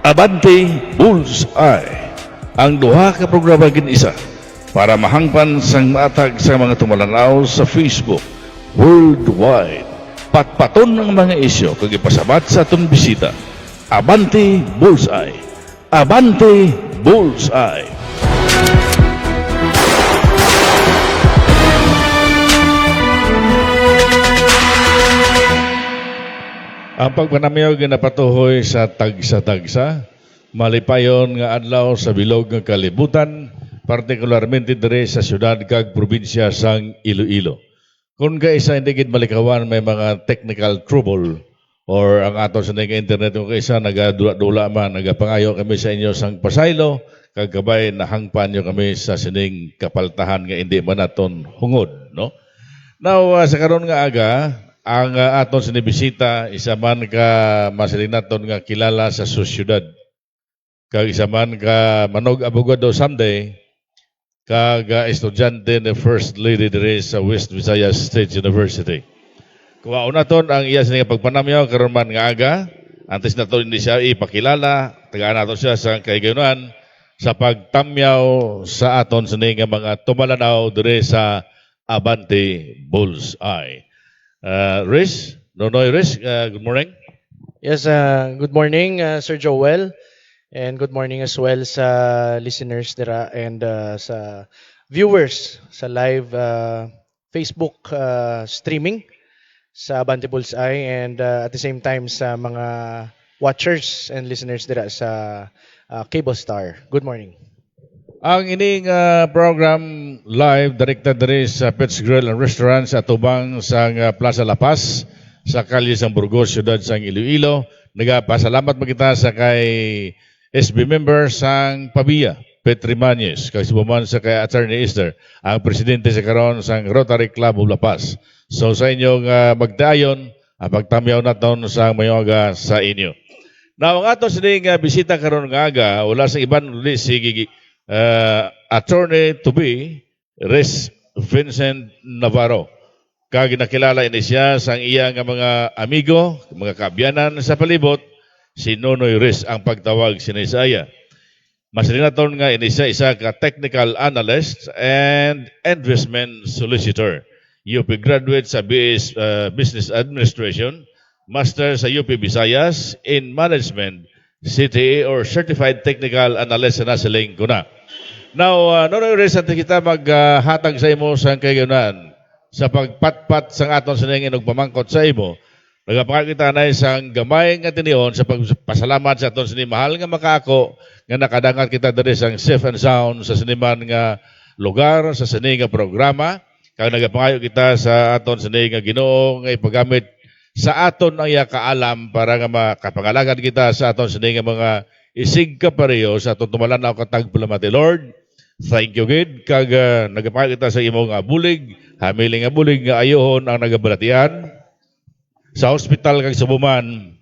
Abante Bullseye, ang duha ka programa gin-isa para mahangpan sang matag sa mga tumalanaw sa Facebook worldwide. Patpaton ng mga isyo kag ipasabat sa atong bisita. Abante Bullseye. Abante Bullseye. Ang pagpanamyaw ginapatuhoy sa tagsa-tagsa, malipayon nga adlaw sa bilog nga kalibutan, partikularmente dire sa syudad kag probinsya sang Iloilo. Kung kaisa hindi gid malikawan may mga technical trouble or ang ato sa nga internet kung kaisa nagadula-dula man, nagapangayo kami sa inyo sang pasaylo, kag kabay nahangpan nyo kami sa sining kapaltahan nga hindi man naton hungod, no? Now, sa karon nga aga, ang aton sinibisita, isa man ka masilinaton nga kilala sa sosyudad. Kag isa man ka manog abogado someday, kag estudyante ni First Lady dire sa West Visayas State University. Kuwaon naton ang iya sining pagpanamyaw karon man nga aga, antes naton hindi siya ipakilala, tagaan naton siya sa kaigayunan sa pagtamyaw sa aton sining nga mga tumalanaw dire sa Abante Bullseye. Riz, Nonoy Riz, good morning. Yes, good morning, Sir Joel, and good morning as well sa listeners dira and sa viewers sa live Facebook streaming sa Abante Bullseye and at the same time sa mga watchers and listeners dira sa Cable Star. Good morning. Ang ining program live directed diri sa Pets Grill and Restaurant sa tubang sang Plaza La Paz sa kalye sang Burgos, siyudad sang Iloilo. Nagapasalamat mo kita sa kay SB member sang Pabia, Petri Mañez, kay subuman sa kay Attorney Easter, ang presidente sa karon sang Rotary Club of La Paz. So sa inyong magdayon, ang pagtamyaw naton sa mayoga sa inyo. Now, ang ato sining bisita karon nga aga, wala sa iban uli si attorney to be Riz Vincent Navarro. Kag nakilala ini siya sang iya nga mga amigo, mga kaabyanan sa palibot, si Nonoy Riz ang pagtawag sinisaya. Masalinaton nga ini siya isa ka technical analyst and investment solicitor. UP graduate sa BS Business Administration, master sa UP Visayas in Management, CTA or Certified Technical Analyst na siling kuna. Now, Nonoy Riz, antes kita maghatag sa imo sa kayunan sa pagpatpat sa aton sining inugpamangkot sa imo. Nagapangak kita na isang gamay nga tiniyon sa pagpasalamat sa aton sining mahal nga makaako nga nakadangat kita diri sang safe and sound sa siniman nga lugar, sa sining nga programa. Kaya nagapangayo kita sa aton sining nga Ginoo nga ipagamit sa aton ang iya kaalam para nga makapangalagan kita sa aton sining nga mga isig ka pareho sa aton tumalanaw katagpulamati. Lord, thank you gid kag nagapangayo kita sa imo nga bulig, hamiling nga bulig nga ayohon ang nagabalatian sa hospital kag subuman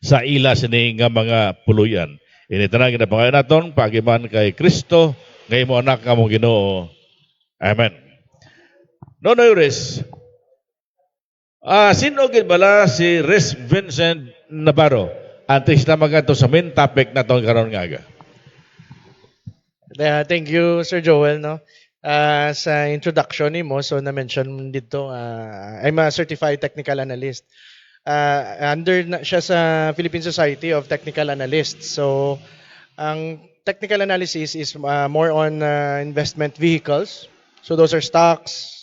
sa ila sining nga mga puluyan. Ini tanang ginapangayo naton pagiman kay Kristo nga imo anak nga mong Ginoo. Amen. Nonoy Riz, sino gid bala si Riz Vincent Navarro? Antes na magato sa main topic na itong karon nga aga. Thank you, Sir Joel. No? Sa introduction ni mo, so na-mention dito, I'm a certified technical analyst. Siya sa Philippine Society of Technical Analysts. So, ang technical analysis is more on investment vehicles. So, those are stocks,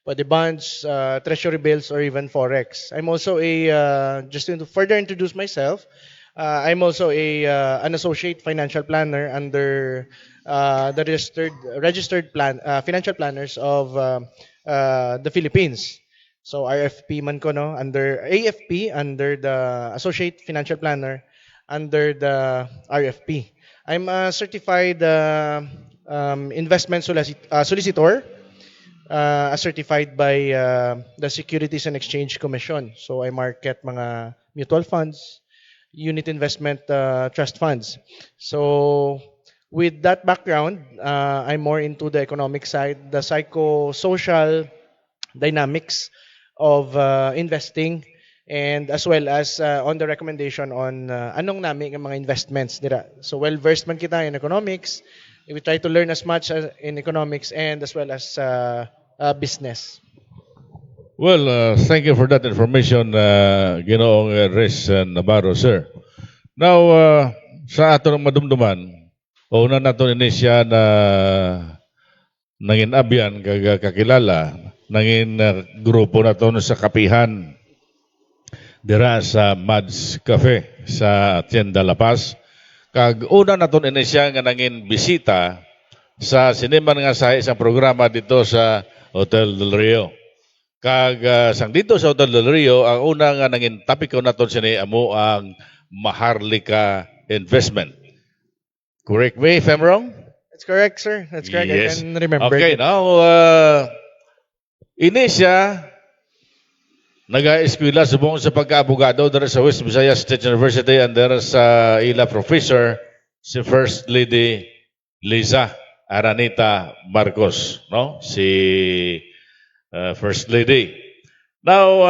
pwede bonds, treasury bills, or even forex. I'm also just to further introduce myself, I'm also an associate financial planner under the registered financial planners of the Philippines. So RFP man ko no, under AFP, under the associate financial planner under the RFP. I'm a certified investment solicitor, certified by the Securities and Exchange Commission. So I market mga mutual funds, unit investment trust funds. So with that background, I'm more into the economic side, the psychosocial dynamics of investing and as well as on the recommendation on anong nami nga mga investments dira. So well versed man kita in economics. We try to learn as much as in economics and as well as business. Well, thank you for that information, Ginoong Res Navarro, sir. Now, sa ato ng madumduman, una na ito siya na nangin abyan, kakilala, nangin grupo na ito sa kapihan dira sa Mads Cafe sa Tienda La Paz. Kag una na ito siya nga nangin bisita sa sineman nga sa isang programa dito sa Hotel Del Rio. Kag sang dito sa Hotel Del Rio, ang una nga nangin topic ko naton sini amo ang Maharlika Investment. Correct me if I'm wrong? That's correct, sir. That's correct. Yes. I can remember. Okay, it. now ini siya naga-eskwela subong sa pagka-abogado dara sa West Visayas State University and dara sa ila professor si First Lady Liza Aranita Marcos, no? Si First Lady. Now,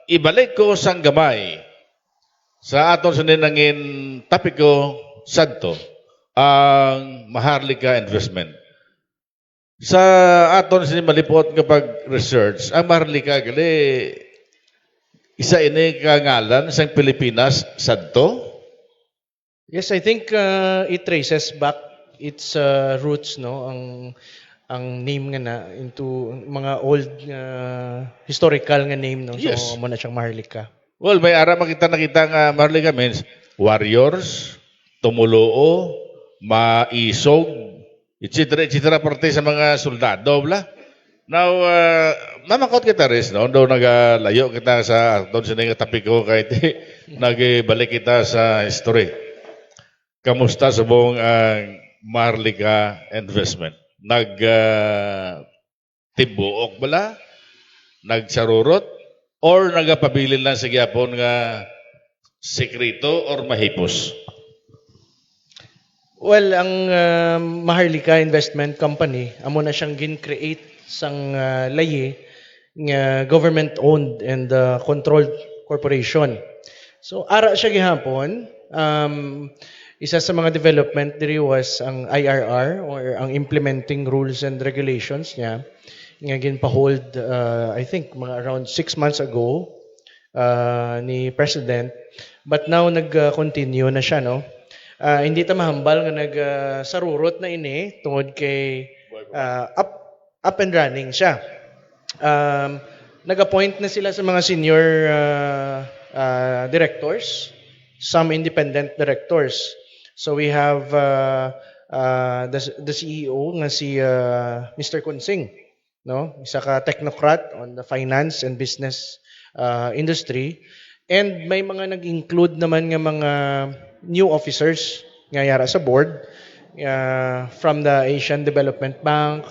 ibalik ko sang gamay sa aton sa ninangin tapiko sadto ang Maharlika Investment. Sa aton sa malipot nga pag-research, ang Maharlika gali isa ini kangalan sa Pilipinas sadto. Yes, I think it traces back its roots, no, ang name nga na into mga old historical nga name, no. Yes. So mo na siyang Maharlika. Well, may ara nakita nga Maharlika means warriors, tumuloo, maisog, etc. parte sa mga soldado bla. Now, mamakot kita rin, no? Doon nagalayo kita sa doon sa nga tapiko kahit nagbalik kita sa history. Kamusta sa buong Maharlika Investment? Tibuok bala? Nagsarurot? Or nagapabilin lang sa gyapon nga sekreto or mahipos? Well, ang Maharlika Investment Company, amo na siyang gin-create sang layi nga government-owned and controlled corporation. So, ara siya gihapon. Isa sa mga development diri was ang IRR or ang implementing rules and regulations niya nga ginpa-hold I think mga around 6 months ago ni President. But now nag-continue na siya, no? Hindi ta mahambal nga nagsarurot na ini tungod kay up and running siya. Nag-appoint na sila sa mga senior directors, some independent directors. So we have the CEO nga si Mr. Kunsing, no? Isa ka technocrat on the finance and business industry. And may mga nag-include naman nga mga new officers nga yara sa board from the Asian Development Bank,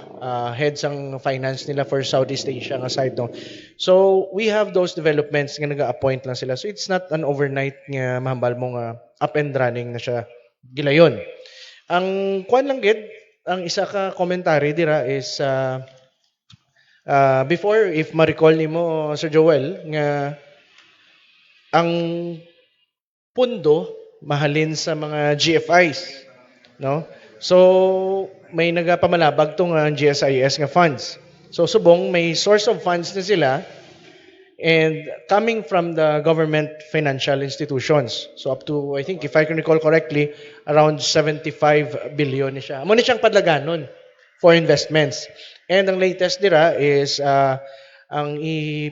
heads ang finance nila for Southeast Asia nga side, no. So we have those developments nga naga-appoint lang sila. So it's not an overnight nga mahambal mo nga up and running na siya gilayon. Ang kuan lang gid, ang isa ka commentary dira is before, if ma-recall nimo Sir Joel, nga ang pundo mahalin sa mga GFIs, no? So may nagapamalabag tong GSIS nga funds. So subong may source of funds na sila and coming from the government financial institutions. So up to, I think if I can recall correctly, around 75 billion ni siya. Amo ni siyang padlaganon for investments. And ang latest dira is ang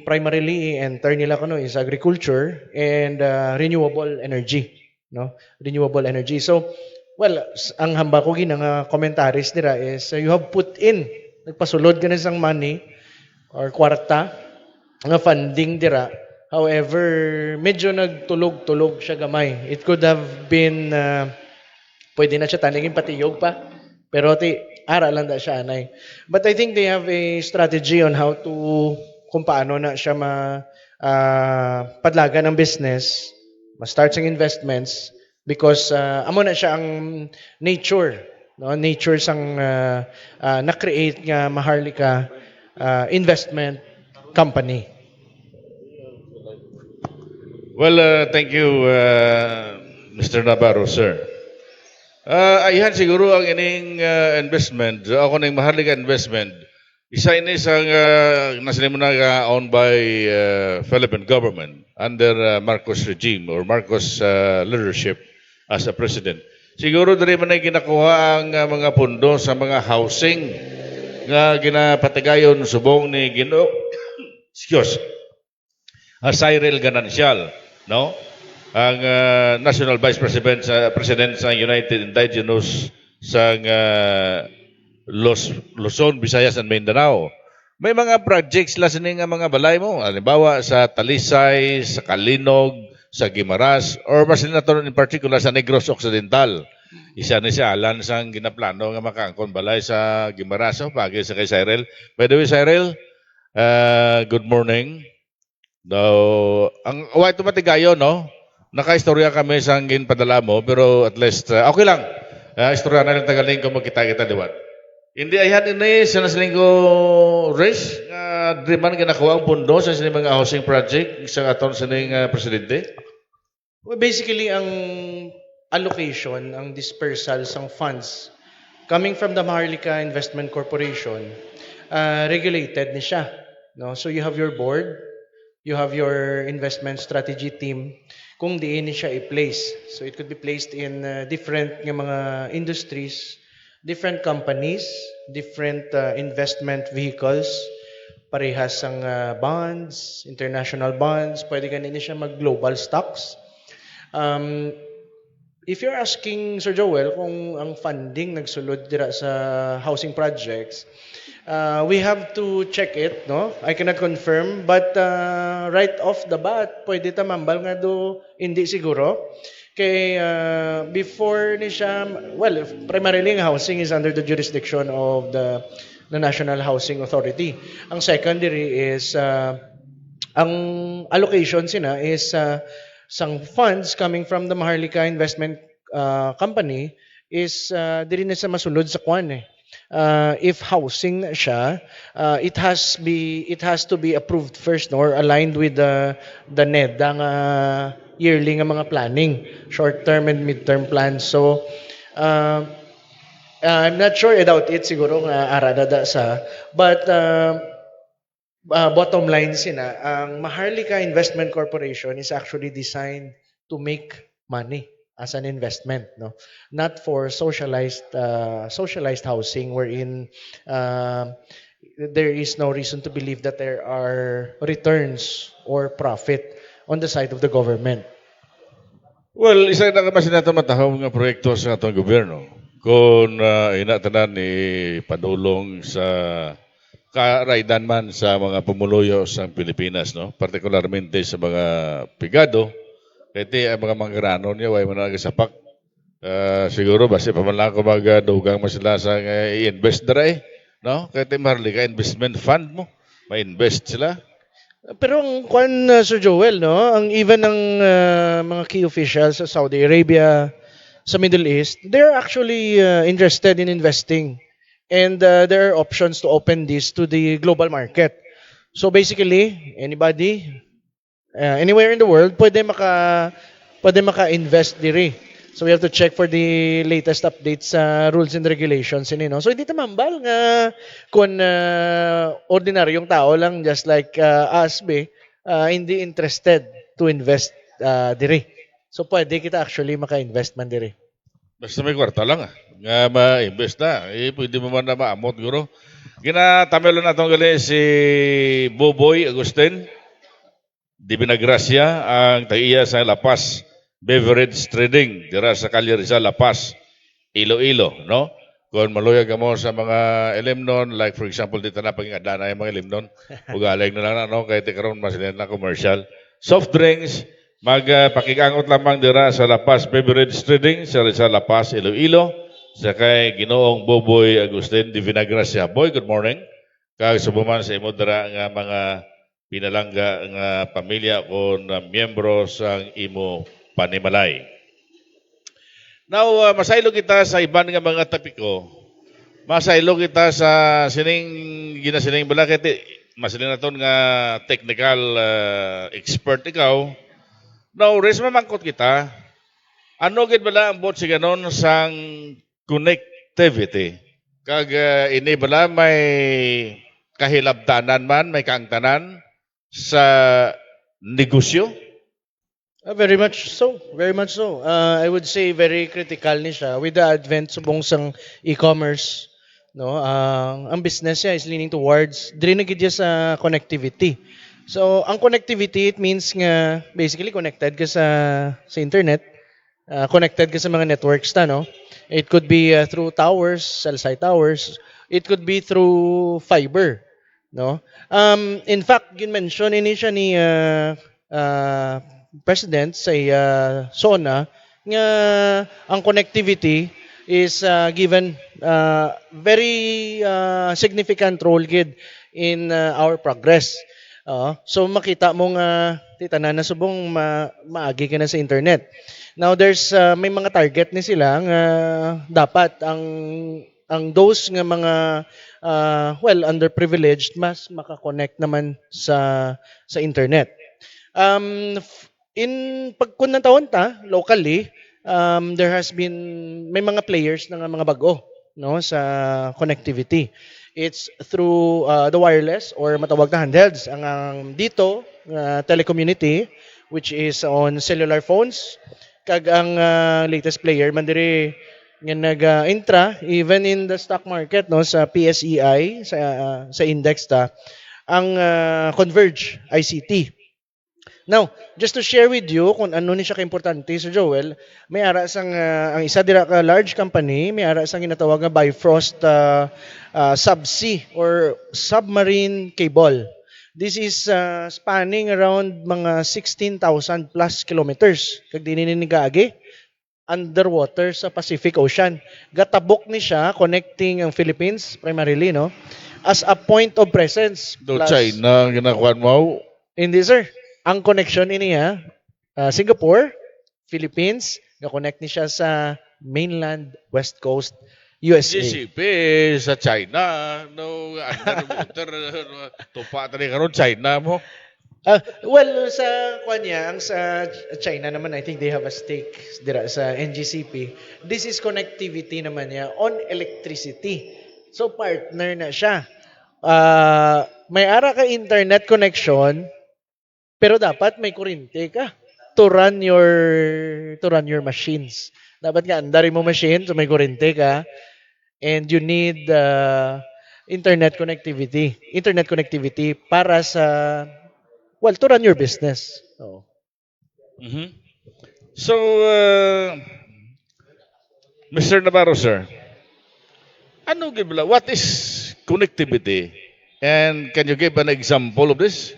primarily enter nila kuno is agriculture and renewable energy, no? Renewable energy. So well, ang hamba ko ginang commentaries dira is you have put in, nagpasulod ka na sang money or kwarta nga funding dira. However, medyo nagtulog-tulog siya gamay. It could have been pwede na siya taningin patiyog pa. Pero ara lang da siya anay. But I think they have a strategy on how to kung paano na siya padlagan ng business, ma-start sang investments because amo na siya ang nature, no? Nature sang na-create nga Maharlika Investment Company. Well, thank you, Mr. Navarro, sir. Ayan siguro ang ining investment, ako ning mahalaga investment. Isa ini sa nasalim na owned by Philippine government under Marcos regime or Marcos leadership as a president. Siguro diri man ay ginakuha ang mga pundo sa mga housing nga ginapatigayon subong ni Ginoo. Excuse. Cyril Ganancial, no? Ang National Vice President sa United Indigenous sa Luzon, Visayas and Mindanao. May mga projects la sini nga mga balay mo, halimbawa sa Talisay, sa Kalinog, sa Guimaras, or mas in particular sa Negros Occidental. Isa ni siya alan sang ginaplano nga makaangkon balay sa Guimaras, so pagi sa kay Cyril. By the way, Cyril, good morning. Daw, ang white matigayo, no? Nakaistorya kami sa ginpadala mo, pero at least, okay lang. Istorya na lang tagaling kung magkita-kita, diwan. Hindi ayan ini sa nasiling ko race nga driman ginakuha ang pundo sa sining mga housing project sa aton sining presidente. Well, basically, ang allocation, ang dispersal ng funds coming from the Maharlika Investment Corporation, regulated ni siya. No? So you have your board, you have your investment strategy team, kung diin ni siya i-place. So it could be placed in different nga mga industries, different companies, different investment vehicles, parehas ang bonds, international bonds, pwede ganun siya mag-global stocks. If you're asking Sir Joel kung ang funding nagsulod dira sa housing projects, we have to check it, no? I cannot confirm, but right off the bat, pwede ta mambal nga do hindi siguro. Kay before ni siya, well, primarily ang housing is under the jurisdiction of the National Housing Authority. Ang secondary is ang allocation sina is sang funds coming from the Maharlika Investment Company is diri na sa masulod sa kwan eh. If housing na siya, it has to be approved first, no, or aligned with the NEDA nga yearly nga mga planning, short-term and mid-term plans. So, I'm not sure, I doubt it, siguro nga arada sa, but bottom line sina, ang Maharlika Investment Corporation is actually designed to make money as an investment, no, not for socialized housing wherein there is no reason to believe that there are returns or profit on the side of the government. Well, isa na kami natin matahong nga proyekto sa atong gobyerno. Kung inatanan ni padulong sa karaidan man sa mga pumuluyo sa Pilipinas, no? Partikularmente sa mga pigado, kaya ang mga manggrano niya, way man nagasapak. Siguro, basi pa man lang ako magdugang masila sa i-invest na rin, no? Kaya Maharlika investment fund mo, ma-invest sila. Pero ang kwan, Sir Joel, no, ang even ng mga key officials sa Saudi Arabia, sa Middle East, they're actually interested in investing. And there are options to open this to the global market. So basically, anybody, anywhere in the world, pwede maka-invest diri. So we have to check for the latest updates sa rules and regulations. No? So hindi tamambal nga kung ordinaryong tao lang, just like us, hindi interested to invest diri. So pwede kita actually maka-invest man diri. Basta may kwarta lang nga ma-invest na. Pwede mo man na maamot, guro. Ginatamelo na itong gali si Boboy Agustin di Binagracia, ang tag-iya sa Lapas Beverage Trading, dira sa Calle Rizal, Lapas, Iloilo, no? Kung maluyag mo sa mga elimnon, like for example, dito na pag-ingada na yung mga elimnon, ugaling na lang, no? Kaya tikaroon masilin na commercial. Soft drinks, magpakikangot lamang dira sa Lapas Beverage Trading, sa Rizal, Lapas, Iloilo, sa kay Ginoong Boboy Agustin di Vinagracia. Boy, good morning. Kagsubuman sa imo dira nga mga pinalangga nga pamilya o miyembro sa imo panimalay. Now, masaylo kita sa iban nga mga topiko. Masaylo kita sa ginasining balakit. Masiling naton nga technical expert ikaw. Now, res mamangkot kita, ano gid bala ang bot si ganon sang connectivity? Kag ini bala may kahilabtanan man, may kaangtanan sa negosyo? Very much so. Very much so. I would say very critical ni siya with the advent subong sang e-commerce. No, ang business niya is leaning towards diri na gid siya sa connectivity. So, ang connectivity it means nga basically connected ka sa internet, connected ka sa mga networks ta, no? It could be through towers, cell site towers. It could be through fiber, no? In fact, gin-mention ini siya ni uh, president sa SONA nga ang connectivity is given very significant role gid in our progress. So makita mo nga titanan na subong maagi ka na sa internet. Now there's may mga target ni sila nga dapat ang those nga mga underprivileged mas makakonect naman sa internet. In pagkun ng taon ta locally, there has been may mga players na nga mga bago no sa connectivity. It's through the wireless or matawag na handhelds. Ang dito telecommunity which is on cellular phones kag ang latest player man diri nga nag-intra even in the stock market no sa PSEI sa index ta ang Converge ICT. Now, just to share with you kung ano ni siya kaimportante sa Joel, may ara sang ang isa dira ka large company, may ara sang ginatawag nga Bifrost subsea or submarine cable. This is spanning around mga 16,000 plus kilometers. Kag dinini ni gaagi underwater sa Pacific Ocean. Gatabok ni siya connecting ang Philippines primarily no as a point of presence. Do Plus- China ang ginakuan mo? Hindi sir. Ang connection niya Singapore, Philippines, na-connect ni siya sa mainland West Coast USA. GCP sa China, no, underwater, tupa tali karon China mo. Well, sa kanya, ang sa China naman, I think they have a stake dira sa NGCP. This is connectivity naman niya on electricity. So, partner na siya. May ara ka internet connection, pero dapat may kuryente ka to run your machines. Dapat nga andari mo machine so may kuryente ka and you need internet connectivity para sa to run your business. So, Mhm. So, Mr. Navarro, sir, ano gibla? What is connectivity? And can you give an example of this?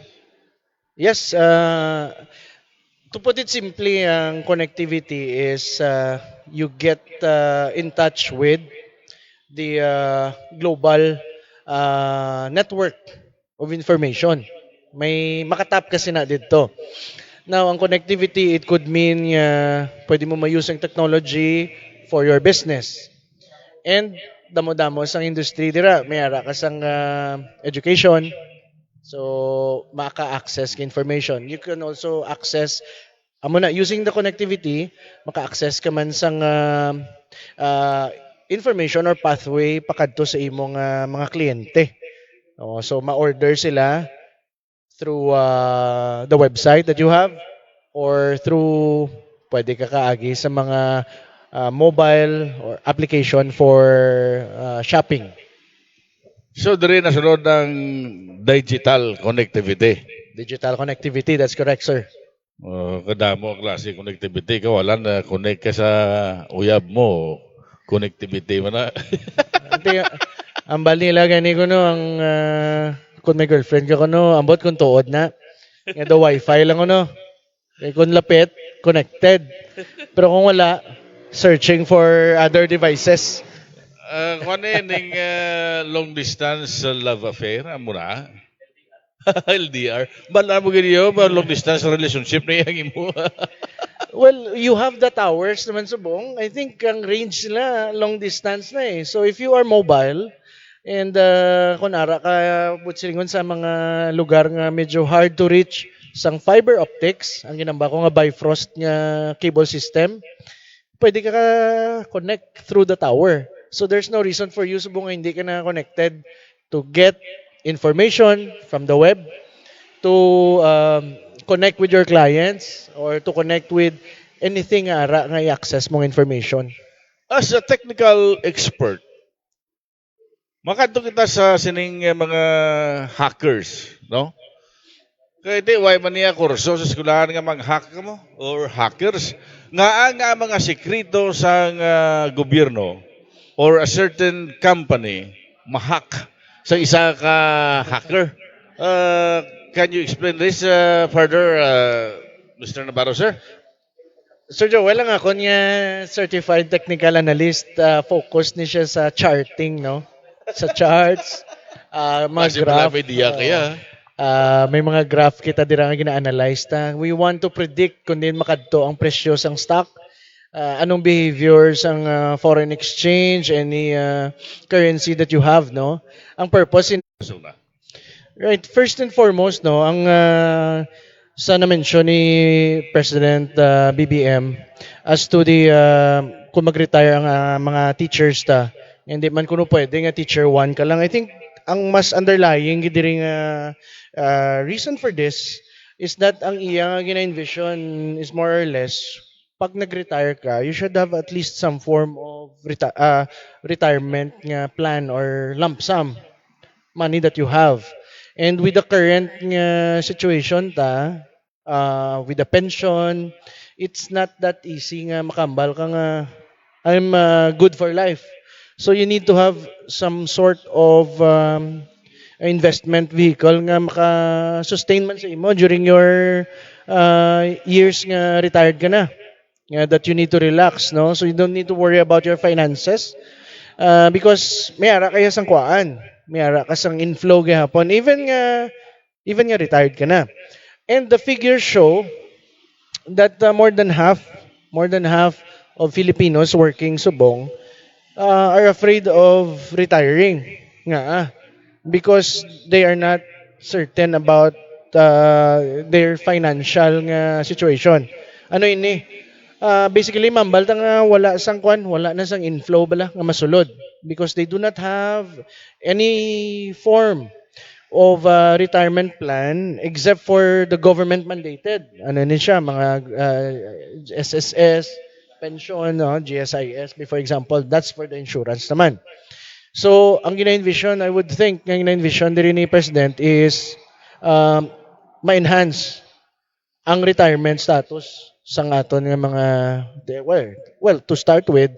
yes, to put it simply, ang connectivity is you get in touch with the global network of information. May makatap kasi na dito. Now, ang connectivity, it could mean pwede mo ma-use ang technology for your business. And damo-damo sang industry dira, may ara ka sang education. So, maka-access ka information. You can also access amo na using the connectivity, maka-access ka man sang information or pathway pakadto sa imong mga kliyente. So ma-order sila through the website that you have or through pwede ka kaagi sa mga mobile or application for shopping. So, diri na sunod ng digital connectivity. Digital connectivity, that's correct, sir. Kadamo ang klase connectivity ka, wala na connect ka sa uyab mo. Connectivity mo na. Ang bali nila gani ko no ang kung may girlfriend ka ko no ambot kung tuod na nga do wifi lang ko no kung lapit connected pero kung wala searching for other devices. Kung ano yun, yung long distance love affair, amo na. LDR. Bala mo ganyan, long distance relationship na yung imo. Well, you have the towers naman subong. I think ang range nila long distance na eh. So if you are mobile and kung ara ka butsilingon sa mga lugar nga medyo hard to reach sang fiber optics, ang ginamba ko nga Bifrost nga cable system, pwede ka connect through the tower. So there's no reason for you subong nga hindi ka na connected to get information from the web, to connect with your clients, or to connect with anything nga ara nga i-access mong information. As a technical expert, makadto kita sa sining mga hackers, no? Kaya di, why man niya kurso sa eskwelahan nga mag-hack mo or hackers. Nga mga sekreto sa gobyerno or a certain company mahack sa isa ka hacker. Can you explain this further, Mr. Navarro, sir? Sir Joel, ang ako niya certified technical analyst, focus ni siya sa charting, no? Sa charts, mga Kasi graph. may diya kaya. May mga graph kita dira nga gina-analyze ta. We want to predict kung din makadto ang presyo sang stock, anong behavior sang foreign exchange, any currency that you have, no? Ang purpose in So na. right, first and foremost, no, ang sa na-mention ni President BBM as to the kung mag-retire ang mga teachers ta, hindi man kuno pwede nga teacher 1 ka lang. I think ang mas underlying gidi reason for this is that ang iya nga gina-envision is more or less pag nag-retire ka, you should have at least some form of retirement nga plan or lump sum money that you have. And with the current nga situation with the pension, it's not that easy nga makambal ka nga I'm good for life. So you need to have some sort of investment vehicle nga maka-sustain man sa imo during your years nga retired ka na. That you need to relax, no? So you don't need to worry about your finances. Because may ara kaya sang kuan. May ara ka sang inflow gihapon. Even nga retired ka na. And the figures show that more than half of Filipinos working subong are afraid of retiring. Nga because they are not certain about their financial nga situation. Ano ini? Basically, mambal ta nga wala na sang inflow bala nga masulod because they do not have any form of retirement plan except for the government mandated. Ano ni siya, mga SSS, pension, no, GSIS, for example, that's for the insurance naman. So, ang gina-envision, I would think, ang gina-envision din ni President is um, ma-enhance ang retirement status sa aton nga mga to start with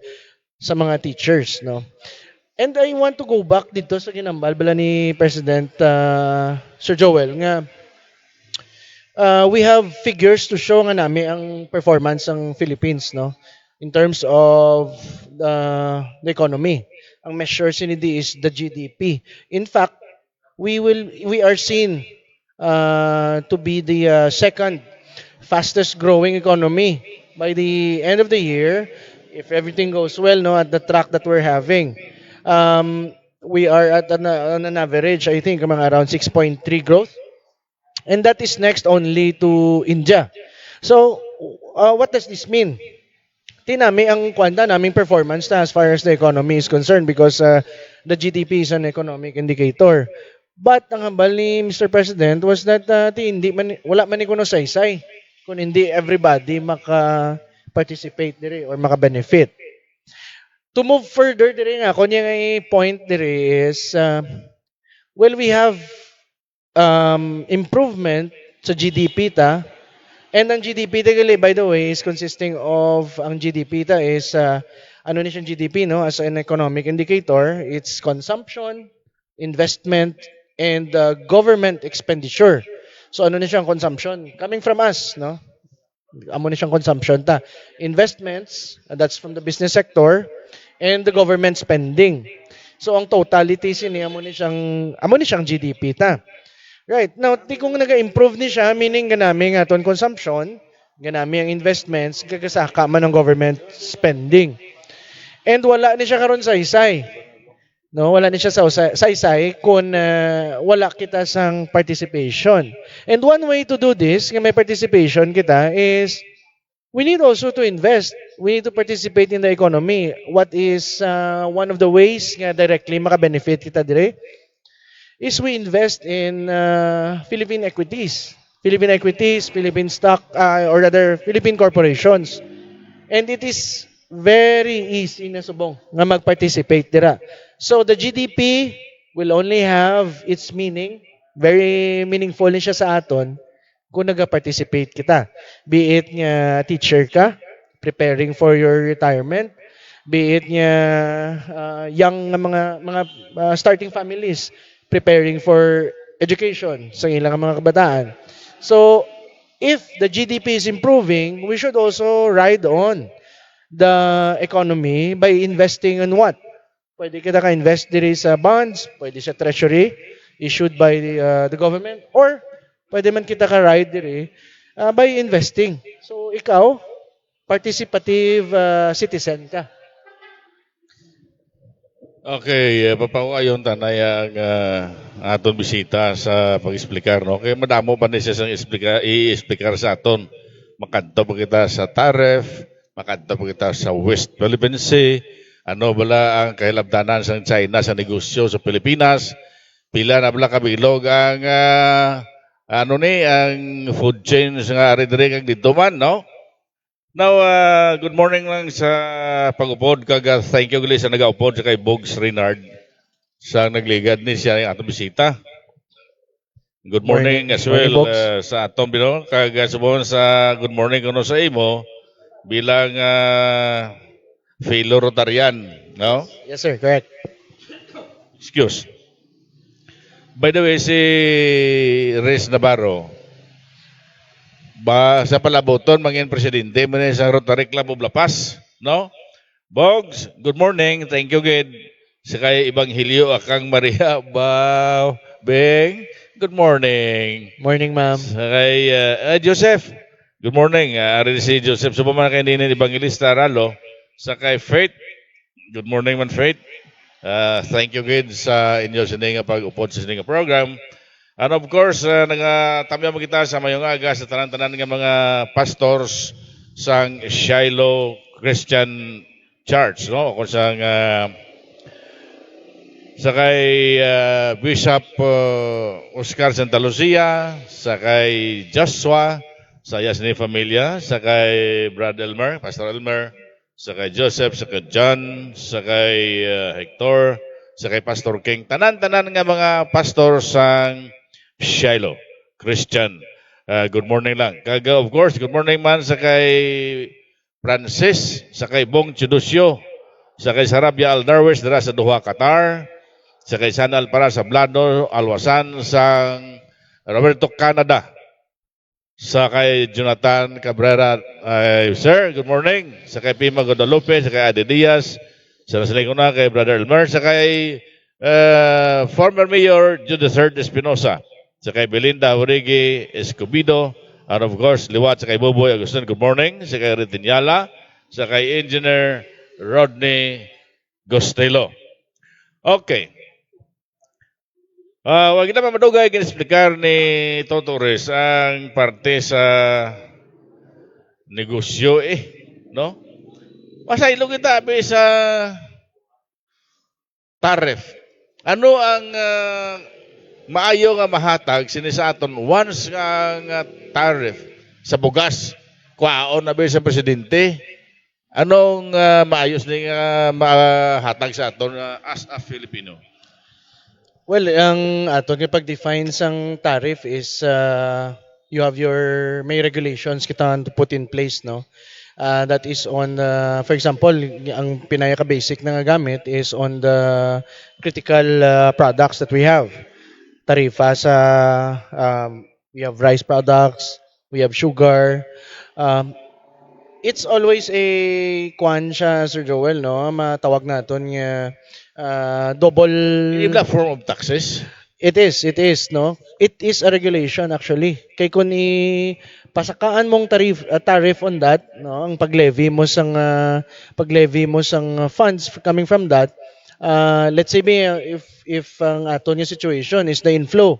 sa mga teachers, no. And I want to go back dito sa ginambal bala ni President Sir Joel nga we have figures to show nga nami ang performance ng Philippines, no, in terms of the economy. Ang measure sinidi is the GDP. In fact, we are seen to be the second fastest growing economy by the end of the year if everything goes well, no, at the track that we're having. We are at on an average, I think, mga around 6.3 growth, and that is next only to India. So what does this mean? Tinami ang kwanta naming performance na as far as the economy is concerned because the GDP is an economic indicator. But ang hambal ni Mr. President was that hindi man, wala man ni kuno saysay kung hindi everybody maka-participate diri or maka-benefit. To move further diri nga, kunya nga point diri is, we have improvement sa GDP ta. And ang GDP tagali, by the way, is consisting of, ang GDP ta is, ano ni siyang GDP, no? As an economic indicator, it's consumption, investment, and government expenditure. So ano ni siyang consumption? Coming from us, no? Amo ni siyang consumption ta. Investments, that's from the business sector, and the government spending. So ang totality sini amo ni siyang GDP ta. Right. Now, di kung nag-improve ni siya, meaning ganami nga aton consumption, ganami ang investments, gagasaka man ang government spending. And wala ni siya karon sa isay. No, wala ni siya sa saysay kung wala kita sang participation. And one way to do this, nga may participation kita, is we need also to invest. We need to participate in the economy. What is one of the ways nga directly maka-benefit kita dire is we invest in Philippine equities. Philippine equities, Philippine stock, or rather Philippine corporations. And it is very easy na subong nga mag-participate dira. So the GDP will only have its meaning, very meaningful ni siya sa aton kung nag-participate kita. Be it nga teacher ka, preparing for your retirement, be it nga young nga mga starting families, preparing for education sa ilang mga kabataan. So, if the GDP is improving, we should also ride on the economy by investing in what? Pwede kita ka-invest diri sa bonds, pwede sa treasury issued by the government, or pwede man kita ka-ride diri by investing. So ikaw, participative citizen ka. Okay, papauayon tanay ang aton bisita sa pag-explicar, no? Kaya madamo pa ni siya sang i-explicar sa aton. Makadto pa kita sa tariff, makadto pa kita sa West Philippine Sea, ano bala ang kahilabtanan sa China sa negosyo sa Pilipinas, pila na bala kabilog ang ang food chain nga ari diri kag dito man, no? Now, good morning lang sa pag-upod kag thank you gali sa nag-upod sa kay Bogs Renard sa nagligad ni siya ang atong bisita. Good morning as Morning, well Bogs. sa atong bino kag subon sa good morning kuno sa imo bilang fellow Rotarian, no? Yes sir, correct. Excuse. By the way, si Rez Navarro, ba sa palaboton mangin presidente man sa Rotary Club of La Paz, no? Bogs, good morning. Thank you gid. Sa kay Ebanghelyo akang Maria ba Beng. Good morning. Morning ma'am. Sa kay Joseph. Good morning. Ari si Joseph subo man kay ninin Evangelista Ralo. Sa kay Faith. Good morning man Faith. Thank you gid sa inyo sining pag-upod sa sining program. And of course, nagatamya mo kita sa mayong aga sa tanan-tanan ng mga pastors sang Shiloh Christian Church, no? Kung sang sa kay Bishop Oscar Santa Lucia, sa kay Joshua, sa Yasni Familia, sa kay Brad Elmer, Pastor Elmer, sa kay Joseph, sa kay John, sa kay Hector, sa kay Pastor King, tanan-tanan nga mga pastor sang Shiloh Christian. Good morning lang. Kaga of course, good morning man sa kay Francis, sa kay Bong Chudusyo, sa kay Sarabia Aldarwes dira sa Doha, Qatar, sa kay Sanal para sa Blado Alwasan sa Roberto, Canada, sa kay Jonathan Cabrera, sir, good morning, sa kay Pima Guadalupe, sa kay Ade Diaz, sa nasalinguna kay Brother Elmer, sa kay former Mayor Jude III Espinosa, sa kay Belinda Origi Escobido, and of course, liwat sa kay Boboy Agustin, good morning, sa kay Ritinyala, sa kay Engineer Rodney Gostelo. Okay. Wag na madugay ginexplikar ni Toto Torres ang parte sa negosyo no? Masaylo kita sa tariff. Ano ang maayo nga mahatag sini sa aton once nga tariff sa bugas kwaon na ba sa presidente, anong maayos ni nga mahatag sa aton as a Filipino? Well, ang ato nga pag-define sang tariff is you have your may regulations kita to put in place, no? That is on for example, ang pinaka basic na nga gamit is on the critical products that we have. Tarifa sa we have rice products, we have sugar. It's always a kwan siya, Sir Joel, no? Matawag naton nga double. In the form of taxes? It is, no? It is a regulation actually. Kay kung pasakaan mong tariff on that, no? Ang paglevy mo sang funds coming from that, Let's say if ang ato nga situation is the inflow,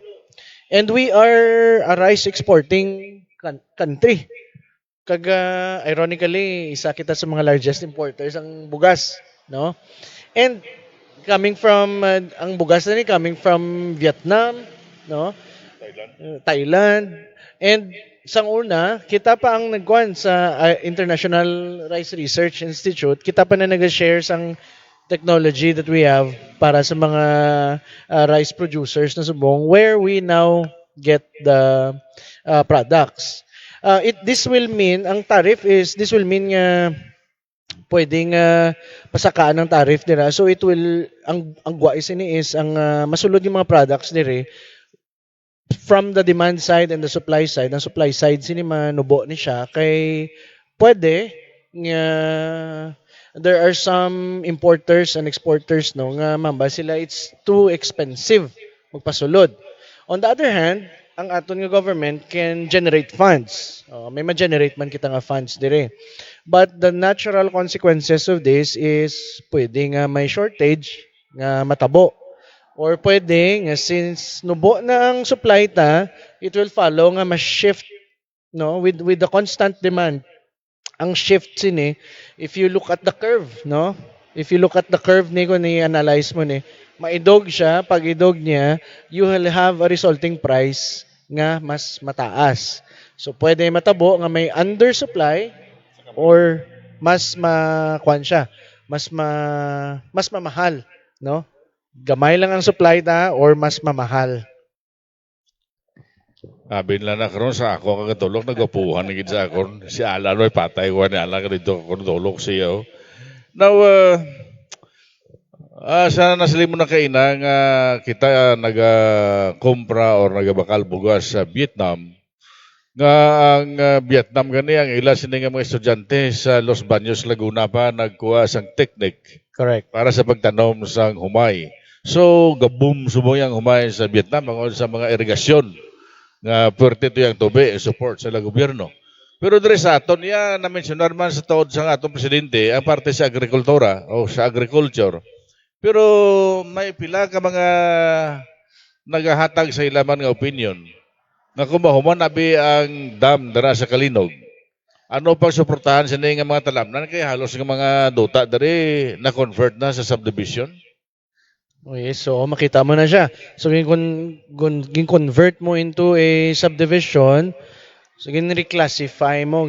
and we are a rice exporting country. Kaga ironically, isa kita sa mga largest importers ang bugas, no? And coming from ang bugas na ni coming from Vietnam, no? Thailand. And sang una, kita pa ang nagkuhan sa International Rice Research Institute, kita pa na nag-share sang technology that we have para sa mga rice producers na subong where we now get the products. This will mean, ang tariff is, this will mean nga pwedeng pasakaan ng tariff nila. So it will, ang guwais ini is, ang masulod yung mga products dire from the demand side and the supply side. Ang supply side sini manubo ni siya kay pwede nga there are some importers and exporters no nga mamba sila it's too expensive magpasulod. On the other hand, ang aton nga government can generate funds. May ma-generate man kita nga funds dire. But the natural consequences of this is pwede nga may shortage nga matabo. Or pwede nga since nubo na ang supply ta, it will follow nga ma-shift no with the constant demand. Ang shift sini if you look at the curve, no? If you look at the curve ni kung ni-analyze mo ni, maidog siya, pag idog niya, you will have a resulting price nga mas mataas. So pwede matabo nga may undersupply or mas makuan siya, mas mamahal, no? Gamay lang ang supply ta or mas mamahal. Abin lang na karon sa ako kagatulog nagapuhan ni gid sa akon si Alan oy patay ko ni Alan dito ako tulog siya. Now sana nasili mo na kaina nga kita naga-kompra or nagabakal bugas sa Vietnam nga ang Vietnam gani ang ila sini nga mga estudyante sa Los Baños Laguna pa nagkuha sang technique Correct. para sa pagtanom sang humay. So gabum sumuyang humay sa Vietnam ang sa mga irigasyon nga puwerte to yung tubig support sa gobyerno. Pero dire sa aton ya na mensionar man sa tuod sa atong presidente ang parte sa agrikultura o sa agriculture. Pero may pila ka mga nagahatag sa ilaman nga opinion nga kung mahuman abi ang dam dara sa Kalinog. Ano pang suportahan sa nga mga talamnan kay halos nga mga duta diri na convert na sa subdivision. Okay, so makita mo na siya. So convert mo into a subdivision, so gin-reclassify mo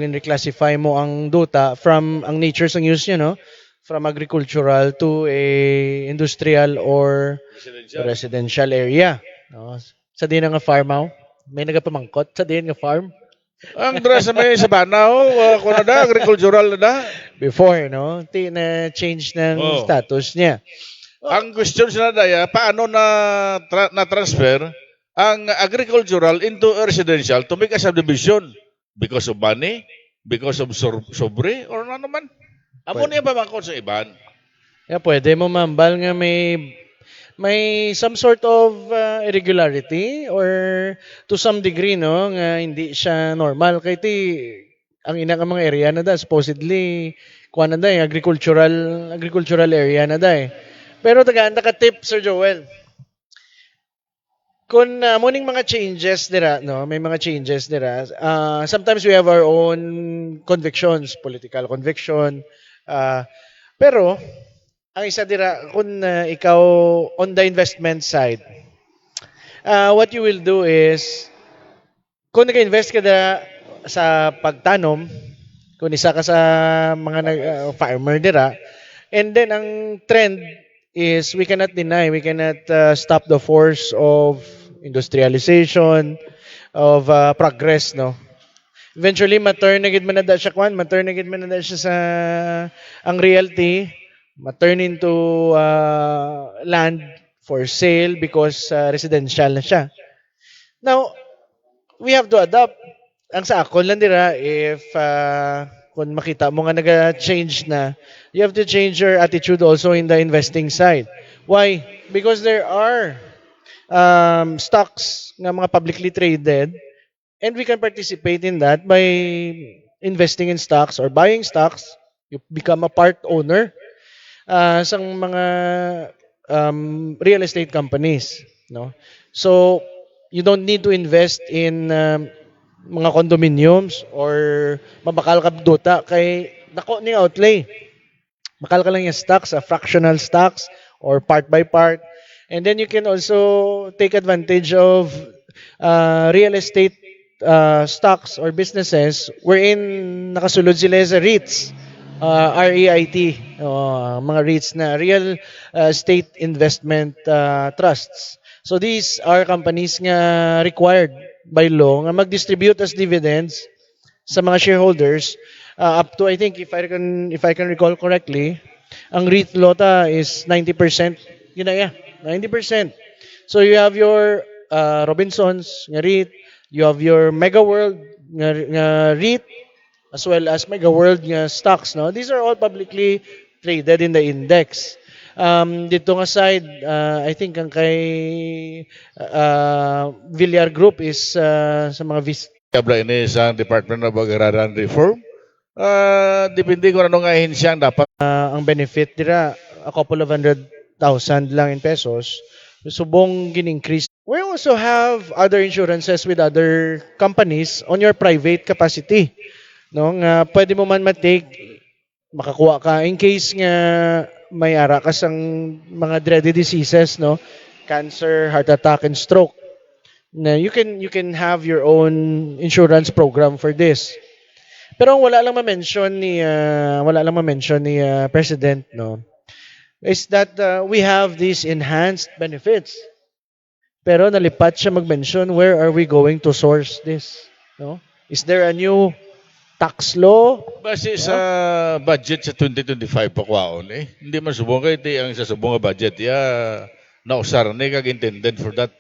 ang duta from ang nature sang use niya, no? From agricultural to a industrial or residential area. No? Sa din nga farm mo, may nagapamangkot sa din nga farm Ang dra sa may sabana ko na da agricultural na da. before, no? Na change ng Oh. status niya. Ang question sila daya, paano na transfer ang agricultural into residential to make a subdivision? Because of money? Because of sobre? Or ano man? Amo niya ba makon sa iban? Yeah, pwede mo mambal nga may some sort of irregularity or to some degree no nga hindi siya normal kay ti ang ina nga mga area na da supposedly kuan na da agricultural area na da. Pero tagaan ka tip Sir Joel. Kung morning mga changes dira no, may mga changes dira. Sometimes we have our own convictions, political conviction. Pero ang isa dira kung ikaw on the investment side, what you will do is kung nag-invest ka dira sa pagtanom, kung isa ka sa mga farmer dira, and then ang trend is we cannot deny, we cannot stop the force of industrialization, of progress, no? Eventually, ma-turn na gid man na da siya sa ang realty, ma-turn into land for sale because residential na siya. Now, we have to adapt. Ang sa akon lang dira, if kung makita mo nga naga-change na, you have to change your attitude also in the investing side. Why? Because there are stocks nga mga publicly traded and we can participate in that by investing in stocks or buying stocks. You become a part owner. Sang mga real estate companies, no? So you don't need to invest in mga condominiums or mabakal ka duta kay nako ni outlay. Bakal ka lang yung stocks, fractional stocks or part by part. And then you can also take advantage of real estate stocks or businesses wherein nakasulod sila sa REITs, REIT, mga REITs na Real Estate Investment Trusts. So these are companies nga required by law nga mag-distribute as dividends sa mga shareholders up to I think if I can recall correctly, ang REIT lota is 90%. Yun na yeah, 90%. So you have your Robinsons nga REIT, you have your Mega World nga REIT as well as Mega World nga stocks, no? These are all publicly traded in the index. Dito nga side, I think ang kay Villar Group is sa mga Kabla ini sa Department of Agrarian Reform. Depende kung ano nga ahensya ang dapat. ang benefit dira a couple of 100,000 lang in pesos. Subong gin-increase. We also have other insurances with other companies on your private capacity. No, nga pwede mo man matake, makakuha ka in case nga may ara ka sang mga dreaded diseases, no? Cancer, heart attack, and stroke. Na you can have your own insurance program for this. Pero ang wala lang ma-mention ni President, no, is that we have these enhanced benefits. Pero nalipat siya mag-mention where are we going to source this, no? Is there a new tax law? Base sa budget sa 2025 pa kwaon eh. Hindi man subong kay ti ang sa subong nga budget ya nausar ni kag intended for that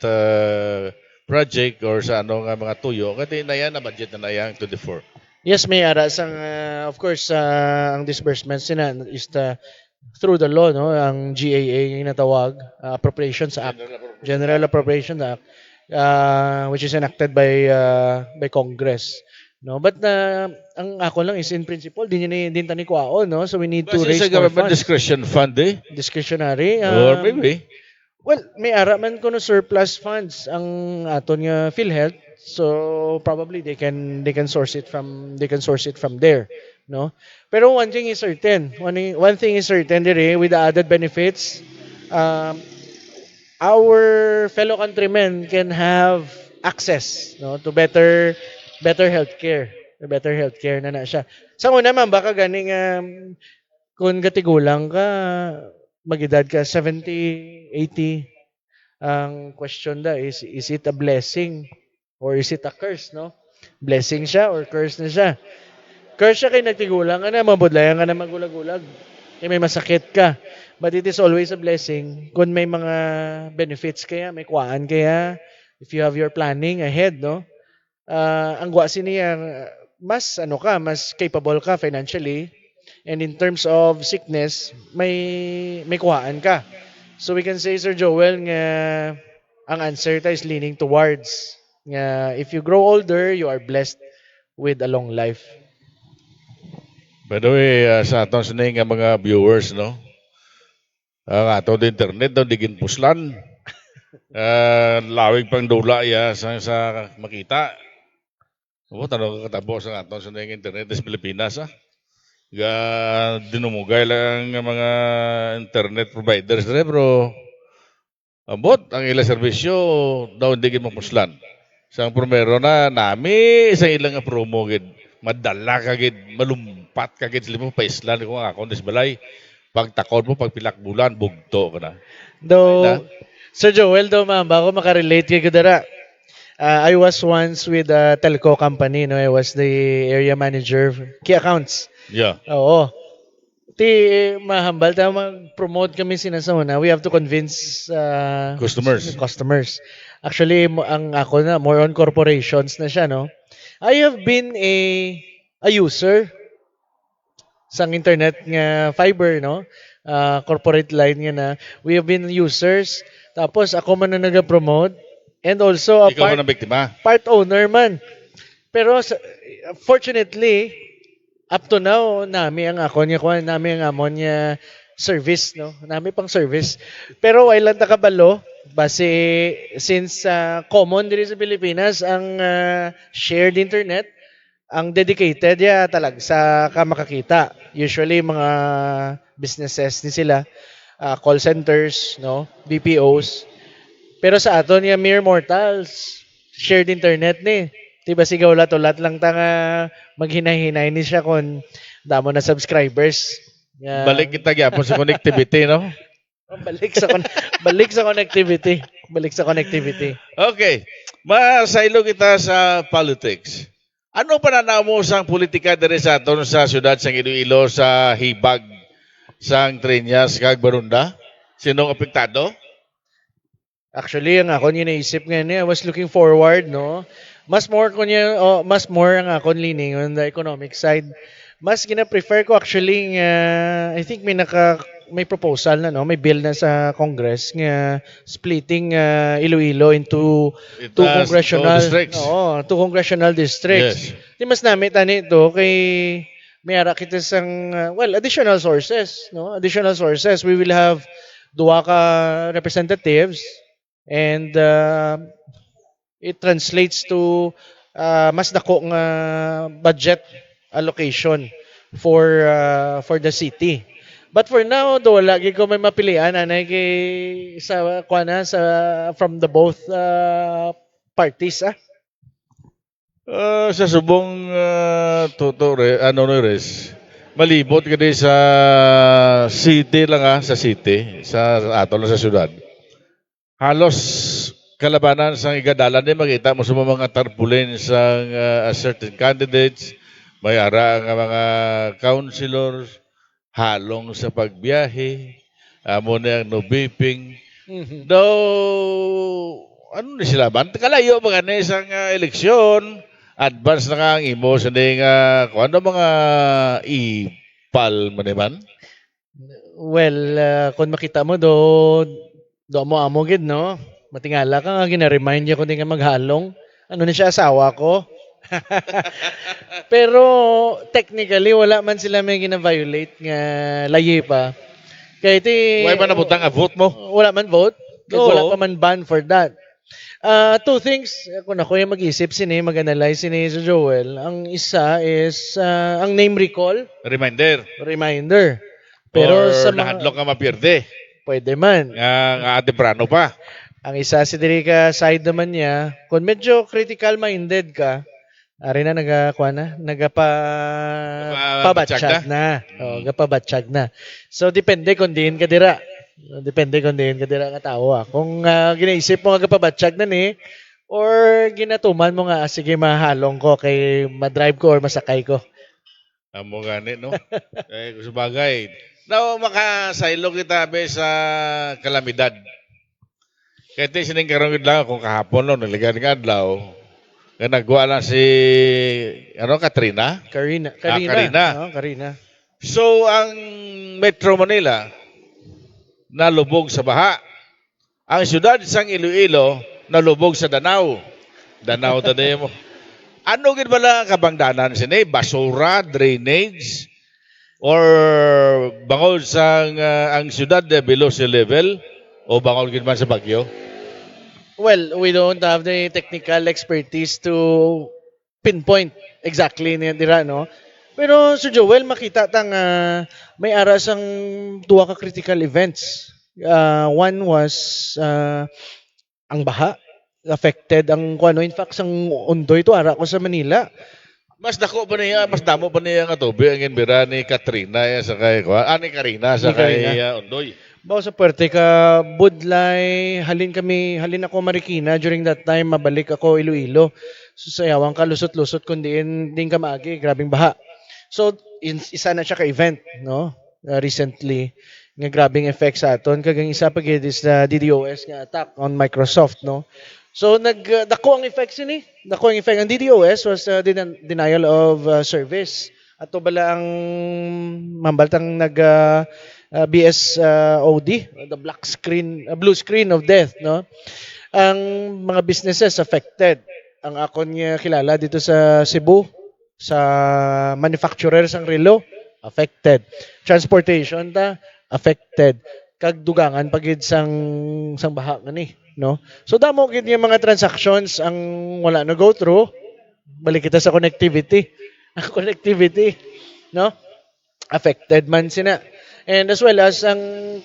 project or sa ano nga mga tuyo kay na yan na budget na yang 24. Yes, may ara sang of course ang disbursements sina is through the law, no, ang GAA yung natawag, Appropriations Act, General Appropriations Act, which is enacted by Congress, no. But ang ako lang is in principle din tani kuaon, no, so we need to Base raise sa more government funds. discretion fund eh. Discretionary, Or maybe. well, may ara man kuno surplus funds ang aton nga PhilHealth, so probably they can source it from there, no. Pero one thing is certain, one thing is certain dire with the added benefits, our fellow countrymen can have access, no, to better healthcare. Better healthcare na siya. Sa una man baka ganing kung gatigulang ka, magedad ka 70, 80, ang question da is it a blessing or is it a curse, no? Blessing siya or curse na siya? Curse siya kay nagtigulang ka na, mabudlayan ka na magulag-ulag. Kaya may masakit ka. But it is always a blessing kung may mga benefits kaya, may kuwaan kaya, if you have your planning ahead, no? Ang gwasi niya, mas capable ka financially, and in terms of sickness, may kuhaan ka. So we can say, Sir Joel, nga ang answer ta is leaning towards nga if you grow older, you are blessed with a long life. By the way, sa atong sinay nga mga viewers, no? Ang ato sa internet daw digin puslan. Lawig pang dula ya sa makita. O tanong katabo sa atong sinay nga internet sa Pilipinas ah. Dinumugay lang ang mga internet providers dire bro. Ambot ang ila serbisyo daw digin mapuslan. Sang primero na nami isang ilang nga promo gid madala kagid malumpat kagid sila mo paislan ko nga akong balay pagtakon mo pagpilak bulan bugto ka na. Though, Sir Joel, daw ma'am, ako makarelate kay Gudara. I was once with a telco company, no? I was the area manager, key accounts. Yeah. Oo. Mahambal tayo mag-promote kami sinasuna. We have to convince customers. Actually, ang ako na, more on corporations na siya, no? I have been a user sang internet nga fiber, no? Corporate line nga na. We have been users. Tapos ako man na nag-promote. And also, Ikaw man ang biktima. part owner man. Pero fortunately, up to now, nami ang amon niya service, no? Nami pang service. Pero wala lang takabalo base since common diri sa Pilipinas ang shared internet, ang dedicated ya talag sa ka makakita. Usually mga businesses ni sila, call centers, no? BPOs. Pero sa aton yung mere mortals, shared internet ni. Diba sigaw ulat-ulat lang ta nga maghinay-hinay ni siya kung damo na subscribers. Balik kita gyapon sa connectivity, no? Balik sa balik sa connectivity. Balik sa connectivity. Okay. Masailo kita sa politics. Ano pananaw mo sa politika diri sa aton sa syudad sa Iloilo sa hibag sang Triñas kag Barunda? Sinong apektado? Actually, ang akon yung naisip nga niya, I was looking forward, no? Mas more ang akon leaning on the economic side. Mas gina-prefer ko actually nga, I think may proposal na, no? May bill na sa Congress nga splitting Iloilo into two It has congressional two districts. two congressional districts. Yes. Di mas namin tani ito kay may ara kita sang additional sources, no? Additional sources. We will have duwa ka representatives and it translates to mas dako nga budget allocation for the city. But for now, do lagi ko may mapilian anay kay sa kuana sa from the both parties Sa subong Res, malibot ka din sa city lang sa city, sa ato lang sa syudad. Halos kalabanan sa igadalan din makita mo sa mga turbulence ang certain candidates, may ara nga mga councilors, halong sa pagbiyahe, amo na ang no beeping. Though, ano ni sila ba? Kalayo mga na isang eleksyon, advance na nga ang imo sa kung ano mga ipal man. Well, kung makita mo do mo amo gid no. Matingala ka nga gina-remind niya ko din nga maghalong. Ano na siya asawa ko. Pero technically wala man sila may gina-violate nga layi pa. Kaya iti Why ba nabutang a vote mo? wala man vote. Kaya Oo. wala pa man ban for that. Two things, kung ako yung mag-isip mag-analyze sa Joel. Ang isa is ang name recall, Reminder. Pero Or sa nahadlok mga, ka mapirde. pwede man. Nga temprano pa. Ang isa si diri ka side naman niya, kung medyo critical minded ka, ari na Pabatsyag pabatsyag na. Oo, gapabatsyag na. So depende kung diin ka dira. Depende kung diin ka dira nga tao. Kung ginaisip mo nga gapabatsyag na ni or ginatuman mo nga sige mahalong ko kay madrive ko or masakay ko. Amo gani, no? Kung sabagay. Now, makasaylo kita be sa kalamidad. Kaya ito sining karong lang kung kahapon no, naligan nga adlaw. Kaya nagwa lang si Katrina. Karina. Karina. No, Karina. So, ang Metro Manila nalubog sa baha. Ang siyudad sang Iloilo nalubog sa Danau. Danau taday mo. Ano gid bala ang kabangdanan sini? Basura, drainage, or bangod sang ang siyudad below sea level? O bangod gid man sa bagyo? Well, we don't have the technical expertise to pinpoint exactly niya dira, no? Pero Sir Joel, makita tang may aras ang duwa ka critical events. One was ang baha affected ang kuno in fact sang undoy to ara ko sa Manila. Mas dako pa niya, mas damo pa niya nga tubig ang inbira ni Katrina sa kay ni Karina sa Ni Karina. kay Undoy. Bawa sa puwerte ka Budlay, halin ako Marikina during that time mabalik ako Iloilo. So sayawang ka lusot-lusot kun din ka maagi, grabing baha. So isa na siya ka event, no? Recently nga grabing effect sa aton kagang isa pa gid is the DDoS nga attack on Microsoft, no? So dako ang effect sini. Dako ang effect. Ang DDoS was denial of service. Ato bala ang mambaltang BSOD, the blue screen of death, no? Ang mga businesses affected. Ang akon nga kilala dito sa Cebu, sa manufacturer sang relo, affected. Transportation affected kag dugangan pagid sang baha gani, no? So damo gid yung mga transactions ang wala na go through. Balik kita sa connectivity. Ang connectivity, no? Affected man sina. And as well as ang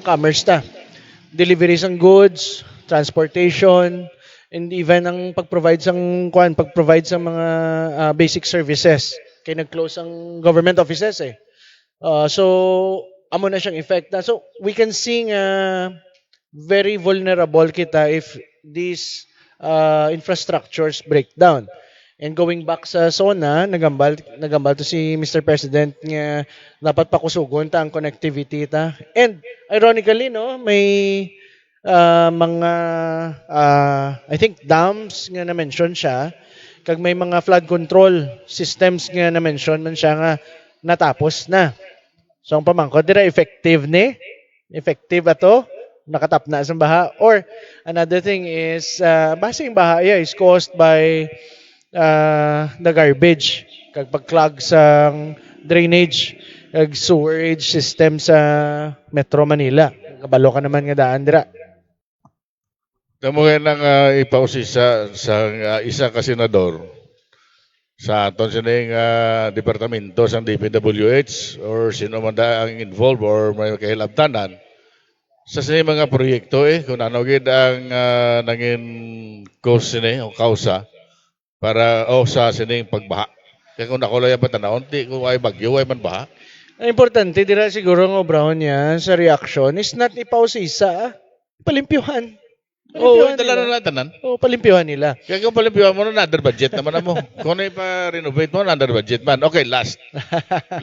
commerce ta. Deliveries ng goods, transportation, and even ang pag-provide sa mga basic services. Kaya nag-close ang government offices eh. So amo na siyang effect na. So we can see nga very vulnerable kita if these infrastructures break down. And going back sa SONA, nagambal to si Mr. President nga dapat pakusugon ta ang connectivity ta. And ironically, no, may mga I think dams nga na-mention siya, kag may mga flood control systems nga na-mention man siya nga natapos na. So ang pamangkot dira effective ni? Effective ato? Nakatap na sa baha? Or another thing is base yung baha is caused by the garbage kag pag-clog sa drainage kag sewerage system sa Metro Manila. Kabalo ka naman nga daan dira. Kamo nang ipausi sa isa ka senador sa aton sining departamento sang DPWH or sino man da ang involved or may kahilabtanan sa sining mga proyekto kung ano gid ang nangin cause sini o kausa para sa sining pagbaha. Kaya kung nakulay ba tanawon di kung ay bagyo ay man baha. Ang importante dira siguro ng obrahon niya sa reaction is not ipausisa, palimpyuhan. Oo, dala na tanan. Palimpyuhan nila. Kaya kung palimpyuhan mo na under budget naman mo. Kung ano ipa-renovate mo, under budget man. Okay, last.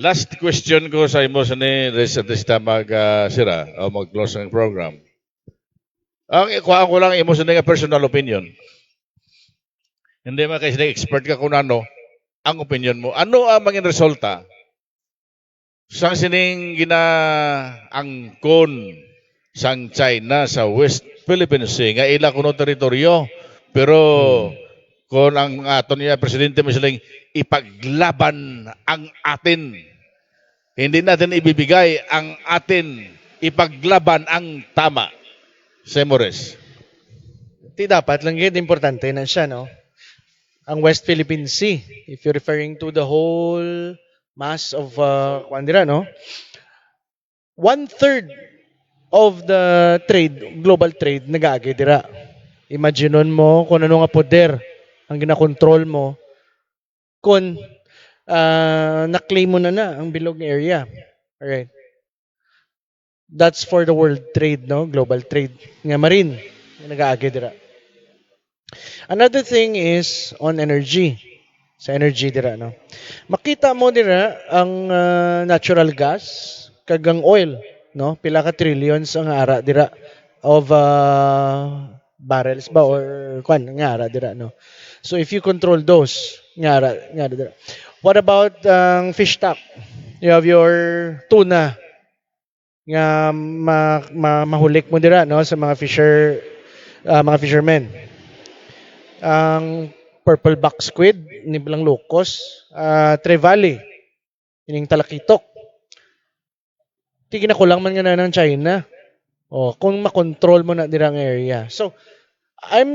Last question ko sa imo sa ni Resatista mag-sira o mag-close ang program. Ang ikuha ko lang imo sa nga personal opinion. Hindi man kasi expert ka kung ano ang opinion mo. Ano ang maging resulta sang sining angkon sang China sa West Philippine Sea nga ila kuno teritoryo pero kung ang aton niya presidente mo silang ipaglaban ang atin, hindi natin ibibigay ang atin, ipaglaban ang tama. Semores. Di dapat lang yun, importante na siya, no? Ang West Philippine Sea, if you're referring to the whole mass of Kwandira, no? 1/3 of the trade, global trade, nag-aagi dira. Imaginon mo kung ano nga poder ang ginakontrol mo kung na-claim mo na ang bilog area. Alright. That's for the world trade, no? Global trade. Nga marine, nag-aagi dira. Another thing is on energy. Sa energy dira, no? Makita mo dira ang natural gas kag ang oil, no? Pila ka trillions ang ara dira of barrels ba or nga ara dira, no? So if you control those, nga ara dira. What about fish stock? You have your tuna nga mahulik mo dira, no, sa mga mga fishermen. Ang purple back squid, nibilang locos, trevally, ining talakitok. Tigina ko lang man nga na ng China. Kung makontrol mo na dirang area. So, I'm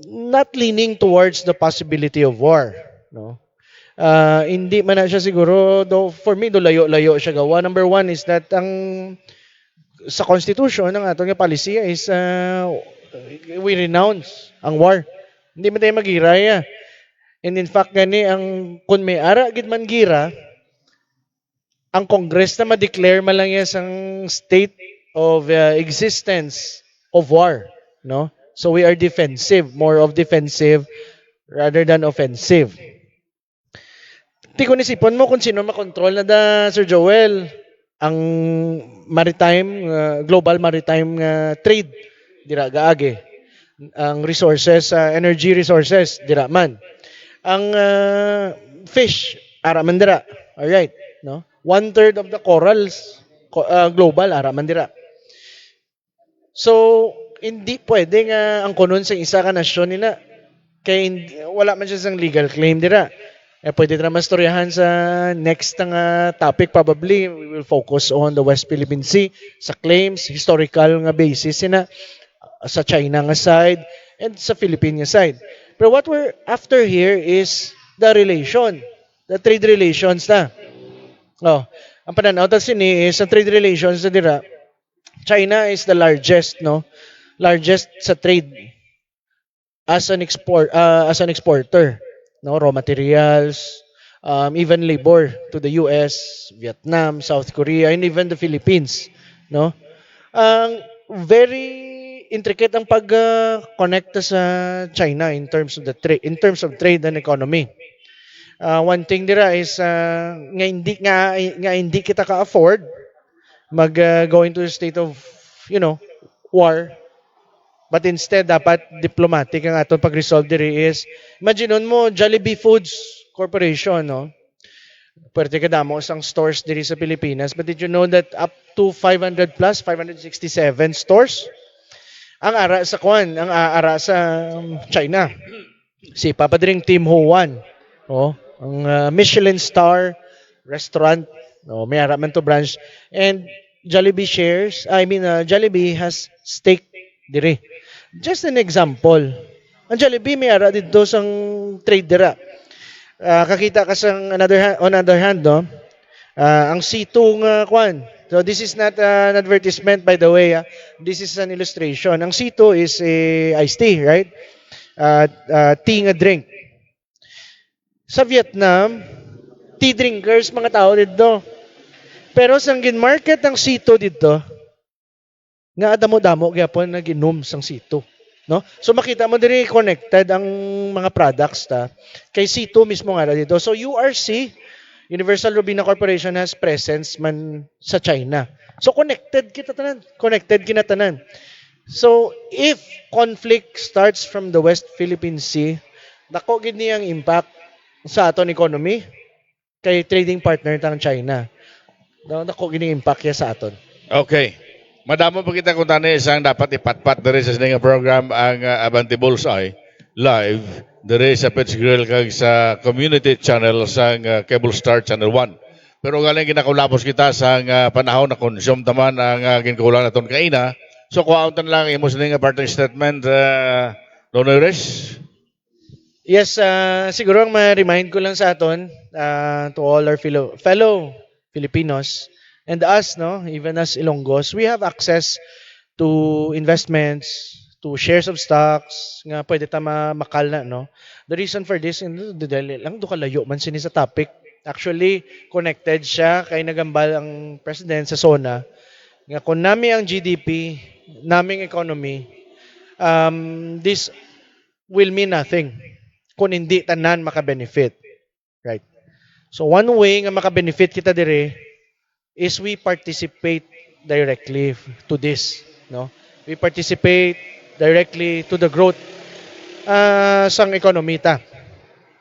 not leaning towards the possibility of war, no? Hindi man na siya siguro, though for me do layo-layo siya gawa. Number one is that sa constitution ng atong policy is we renounce ang war. Hindi man tayo magira. And in fact gani kung may ara gid man gira, ang Congress na ma-declare man lang ang state of existence of war, no? So we are defensive, more of defensive rather than offensive. Kung isipon mo kung sino makontrol na Sir Joel, ang maritime, global maritime trade, dira gaagi. Ang resources, energy resources, dira man. Ang fish, ara man dira. Alright, no? 1/3 of the corals, global, ara man dira. So, hindi pwede nga ang kunon sa isa ka nasyon nila kay wala man siya sang legal claim dira. Pwede naman storyahan sa next nga topic. Probably, we will focus on the West Philippine Sea, sa claims, historical nga basis na sa China nga side, and sa Philippine nga side. But what we're after here is the relation, the trade relations na. Oh, ang pananaw ta sini is ang trade relations na dira. China is the largest, no? Largest sa trade as an exporter, no? Raw materials, even labor to the US, Vietnam, South Korea, and even the Philippines, no? Ang very intricate ang pag-connect sa China in terms of trade and economy. One thing dira is nga hindi kita ka-afford go into a state of war, but instead dapat diplomatic ang aton pag-resolve diri is imagine mo Jollibee Foods Corporation, no? Pwede ka damo isang stores diri sa Pilipinas, but did you know that up to 500 plus 567 stores ang ara sa China. Si papadring Tim Ho Wan, oh, ang Michelin star restaurant, no, may ara man to branch, and Jollibee Jollibee has stake diri. Just an example. Ang Jollibee may ara dito sang trade dira. Kakita ka sang on other hand, no? Ang C2 nga kwan. So this is not an advertisement, by the way. This is an illustration. Ang C2 is iced tea, right? Tea nga drink. Sa Vietnam, tea drinkers mga tao dito. Pero sang gin-market ang C2 dito, nga damo-damo gyapon nag-inom sang C2, no? So makita mo diri connected ang mga products kay C2 mismo nga dito. So URC, Universal Robina Corporation, has presence man sa China. So connected kina tanan. So if conflict starts from the West Philippine Sea, dako gid niyang impact sa aton economy kay trading partner tang China. Dako gid niyang impact sa aton. Okay. Madamo pa kita kung tani isang dapat ipatpat diri sa sining program ang Abante Bullseye live diri sa Pets Grill kag sa community channel sa Cable Star Channel 1. Pero galing ginakulapos kita sa panahon na consume taman ang ginkulang naton kaina. So kuwautan lang imo sining parting statement, Nonoy Res. Yes, siguro ang ma-remind ko lang sa aton to all our fellow Filipinos and us, no, even as Ilonggos, we have access to investments, to shares of stocks nga pwede ta makal na, no. The reason for this, dili lang do kalayo man sini sa topic. Actually, connected siya kay nagambal ang president sa SONA nga kung nami ang GDP, naming economy, this will mean nothing kung hindi tanan maka-benefit. Right? So one way nga maka-benefit kita dire is we participate directly to this, no? We participate directly to the growth sang economy ta.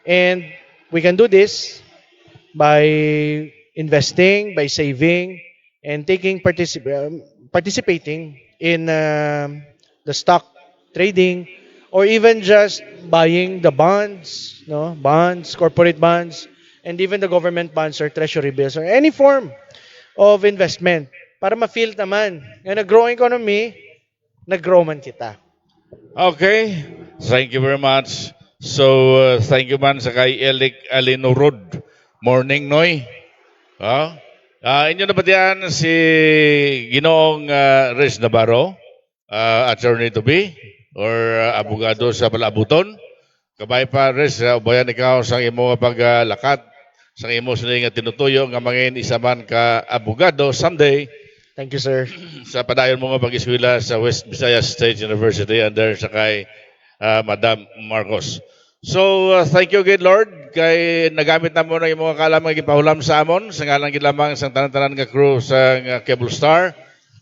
And we can do this by investing, by saving, and participating in the stock trading, or even just buying the bonds, no? Bonds, corporate bonds, and even the government bonds or treasury bills or any form of investment para ma-feel naman nga nag-grow economy, nag-grow man kita. Okay. Thank you very much. So, thank you man sa kay Elik Alinorod. Morning, Noy. Inyo nabatian si Ginoong Riz Navarro, attorney to be, or abogado sa Palabuton. Kabay pa, Riz, ubayan ikaw sa imo paglakat, sa imo sila nga tinutuyo nga mangin isa man ka abogado someday. Thank you, sir. Sa padayon mo nga pag-eskwela sa West Visayas State University under sa kay Madam Marcos. So, thank you again, Lord, kay nagamit na mo na yung mga kalamang ipahulam sa amon, sa ngalan ginlamang sa tanan-tanan nga crew sa Cable Star,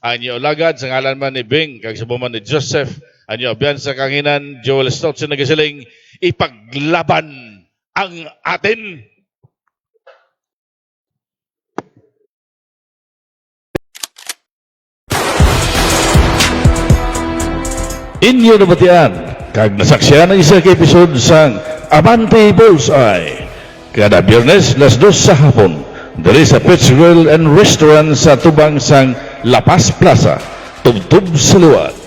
anyo lagad, sa ngalan man ni Bing, kag sa buman ni Joseph, anyo abyan sa kanginan, Joel Stotson nagasiling, ipaglaban ang atin. Inyo nabatian, kag nasaksiyan ang isa ka episode sang Abante Bullseye. Kada Biyernes, las 2 sa hapon, diri sa Pets Grill and Restaurant sa tubang sang La Paz Plaza, tubtub sa luwad.